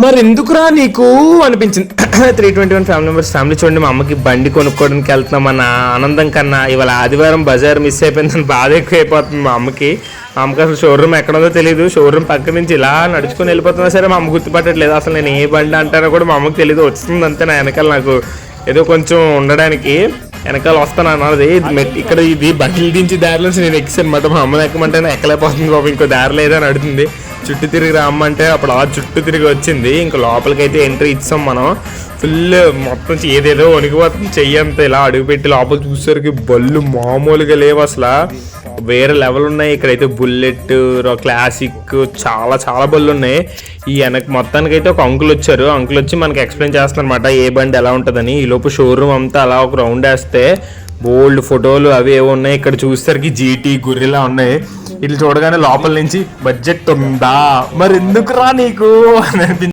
మరి ఎందుకురా నీకు అనిపించింది. 321 ఫ్యామిలీ మెంబర్స్ ఫ్యామిలీ చూడండి, మా అమ్మకి బండి కొనుక్కోవడానికి వెళ్తున్నాం అన్న ఆనందం కన్నా ఇవాళ ఆదివారం బజార్ మిస్ అయిపోయిందని బాధ ఎక్కువ అయిపోతుంది మా అమ్మకి. మా అమ్మకి అసలు షోరూమ్ ఎక్కడుందో తెలియదు. షోరూమ్ పక్క నుంచి ఇలా నడుచుకొని వెళ్ళిపోతున్నా సరే మా అమ్మ గుర్తుపట్టట్లేదు. అసలు నేను ఏ బండి అంటానో కూడా మా అమ్మకి తెలియదు. వస్తుంది అంతే నా వెనకాల, నాకు ఏదో కొంచెం ఉండడానికి వెనకాల వస్తాను అన్నది. ఇక్కడ ఇది బండిలు దించి దారిలోంచి నేను ఎక్కిసానమాట. మా అమ్మని ఎక్కమంటే ఎక్కలేకపోతుంది బాబు, ఇంకో దారి లేదని అడుగుతుంది. చుట్టూ తిరిగి రమ్మంటే అప్పుడు ఆ చుట్టూ తిరిగి వచ్చింది. ఇంకా లోపలికైతే ఎంట్రీ ఇచ్చాం మనం. ఫుల్ మొత్తం ఏదేదో వణికిపోతుంది చెయ్యంతా. ఇలా అడుగుపెట్టి లోపల చూసేసరికి బళ్ళు మామూలుగా లేవు, అసలు వేరే లెవెల్ ఉన్నాయి. ఇక్కడైతే బుల్లెట్, క్లాసిక్, చాలా చాలా బళ్ళు ఉన్నాయి. ఈ వెనక మొత్తానికైతే ఒక అంకుల్ వచ్చారు. అంకుల్ వచ్చి మనకి ఎక్స్ప్లెయిన్ చేస్తున్నారన్నమాట ఏ బండి ఎలా ఉంటుందని. ఈ లోపు షోరూమ్ అంతా అలా ఒక రౌండ్ వేస్తే బోల్డ్ ఫోటోలు అవి ఏవో ఉన్నాయి. ఇక్కడ చూసేసరికి జీటీ గుర్రెలా ఉన్నాయి. ఇట్లా చూడగానే లోపల నుంచి బడ్జెట్ ఉందా మరి ఎందుకురా నీకు అని అనిపించింది.